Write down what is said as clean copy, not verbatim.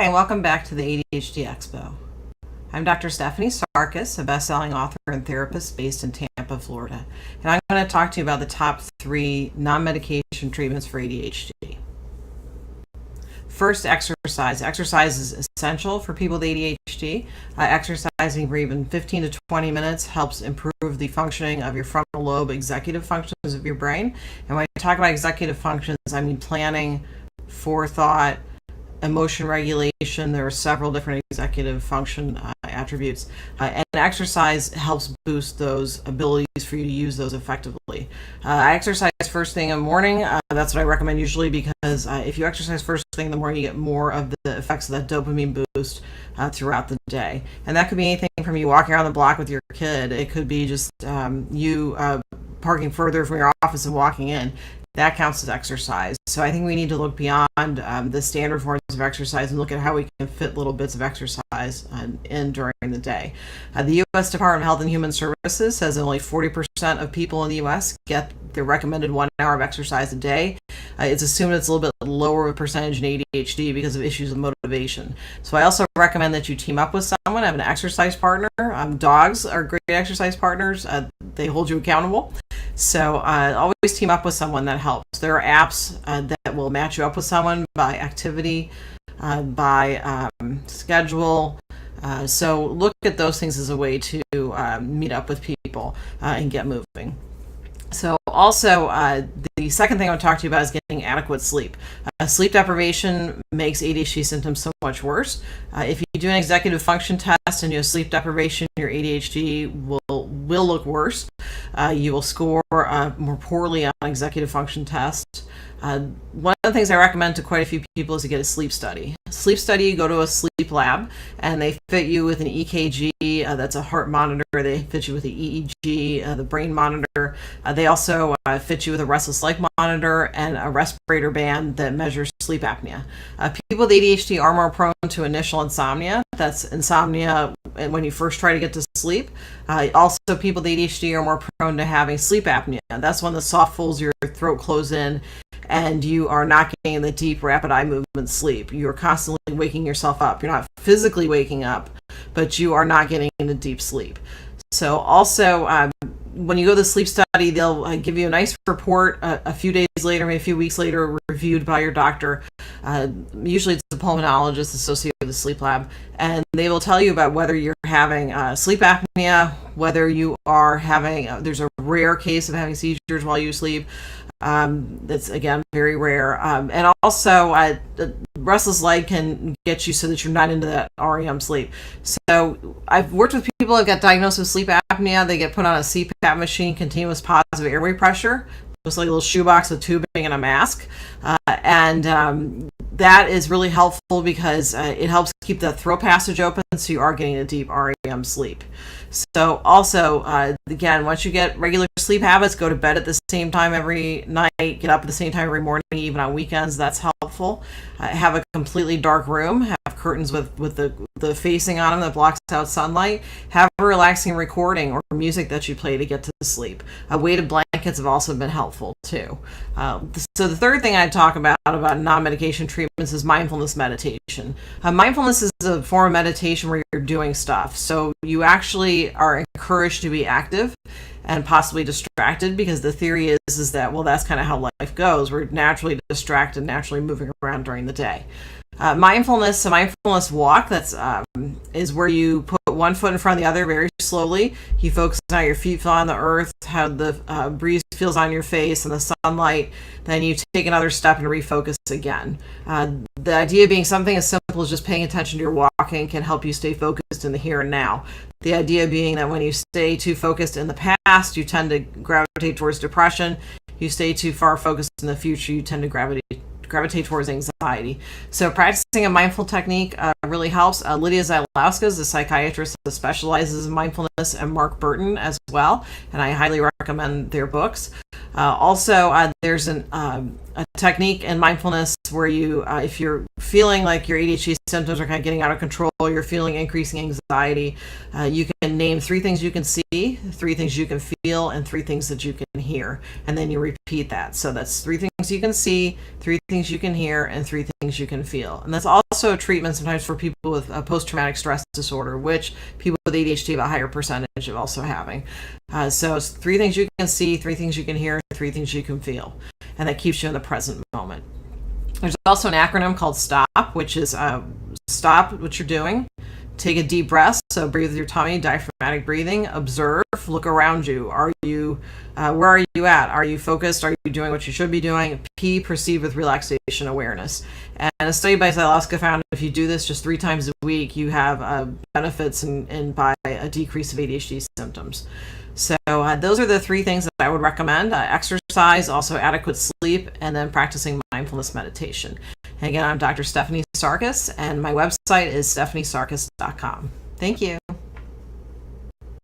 Hi, and welcome back to the ADHD Expo. I'm Dr. Stephanie Sarkis, a best-selling author and therapist based in Tampa, Florida, and I'm going to talk to you about the top 3 non-medication treatments for ADHD. First, exercise. Exercise is essential for people with ADHD. Exercising for even 15 to 20 minutes helps improve the functioning of your frontal lobe executive functions of your brain. And when I talk about executive functions, I mean planning, forethought, emotion regulation. There are several different executive function attributes, and exercise helps boost those abilities for you to use those effectively. I exercise first thing in the morning. That's what I recommend usually, because if you exercise first thing in the morning, you get more of the effects of that dopamine boost throughout the day. And that could be anything from you walking around the block with your kid. It could be just you parking further from your office and walking in. That counts as exercise. So I think we need to look beyond the standard forms of exercise and look at how we can fit little bits of exercise in during the day. The U.S. Department of Health and Human Services says only 40% of people in the U.S. get the recommended 1 hour of exercise a day. It's assumed it's a little bit lower of a percentage in ADHD because of issues of motivation. So I also recommend that you team up with someone, have an exercise partner. Dogs are great exercise partners. They hold you accountable. So always team up with someone. That helps. There are apps that will match you up with someone by activity, by schedule. So look at those things as a way to meet up with people and get moving. So also, the second thing I want to talk to you about is getting adequate sleep. Sleep deprivation makes ADHD symptoms so much worse. If you do an executive function test and you have sleep deprivation, your ADHD will look worse. You will score more poorly on executive function tests. One of the things I recommend to quite a few people is to get a sleep study. Sleep study, you go to a sleep lab and they fit you with an EKG, that's a heart monitor. They fit you with the EEG, the brain monitor. They also fit you with a restless leg monitor and a respirator band that measures sleep apnea. People with ADHD are more prone to initial insomnia. That's insomnia when you first try to get to sleep. Also, people with ADHD are more prone to having sleep apnea. That's when the soft folds of your throat close in and you are not getting the deep, rapid eye movement sleep. You're constantly waking yourself up. You're not physically waking up, but you are not getting into deep sleep. So also, when you go to the sleep study, they'll give you a nice report a few days later, maybe a few weeks later, reviewed by your doctor. Usually it's a pulmonologist associated with the sleep lab, and they will tell you about whether you're having sleep apnea, whether you are having, there's a rare case of having seizures while you sleep. That's, again, very rare. And also, restless leg can get you so that you're not into that REM sleep. So I've worked with people who got diagnosed with sleep apnea. They get put on a CPAP machine, continuous positive airway pressure. It's like a little shoebox with tubing and a mask. And that is really helpful because it helps keep the throat passage open so you are getting a deep REM sleep. So also, again, once you get regular sleep habits, go to bed at the same time every night, get up at the same time every morning, even on weekends. That's helpful. Have a completely dark room. Have curtains with the facing on them that blocks out sunlight. Have a relaxing recording or music that you play to get to sleep. Weighted blankets have also been helpful too. So the third thing I talk about non-medication treatments is mindfulness meditation. Mindfulness is a form of meditation where you're doing stuff. So you actually are encouraged to be active and possibly distracted, because the theory is that, well, that's kind of how life goes. We're naturally distracted, naturally moving around during the day. A mindfulness walk, that's is where you put one foot in front of the other very slowly. You focus on how your feet feel on the earth, how the breeze feels on your face and the sunlight. Then you take another step and refocus again. The idea being something as simple as just paying attention to your walking can help you stay focused in the here and now. The idea being that when you stay too focused in the past, you tend to gravitate towards depression. You stay too far focused in the future, you tend to gravitate towards anxiety. So practicing a mindful technique really helps. Lydia Zylowska is a psychiatrist that specializes in mindfulness, and Mark Burton as well, and I highly recommend their books. Also, there's an a technique in mindfulness where you, if you're feeling like your ADHD symptoms are kind of getting out of control, you're feeling increasing anxiety, you can name 3 things you can see, 3 things you can feel, and 3 things that you can hear. And then you repeat that. So that's 3 things you can see, 3 things you can hear, and 3 things you can feel. And that's also a treatment sometimes for people with post-traumatic stress disorder, which people with ADHD have a higher percentage of also having. So it's 3 things you can see, 3 things you can hear, 3 things you can feel. And that keeps you in the present moment. There's also an acronym called STOP, which is stop what you're doing, take a deep breath, so breathe with your tummy, diaphragmatic breathing, observe, look around you. Are you, where are you at? Are you focused? Are you doing what you should be doing? P, proceed with relaxation awareness. And a study by Zylowska found if you do this just 3 times a week, you have benefits in by a decrease of ADHD symptoms. So those are the 3 things that I would recommend. Exercise, also adequate sleep, and then practicing mindfulness meditation. And again, I'm Dr. Stephanie Sarkis, and my website is stephaniesarkis.com. Thank you.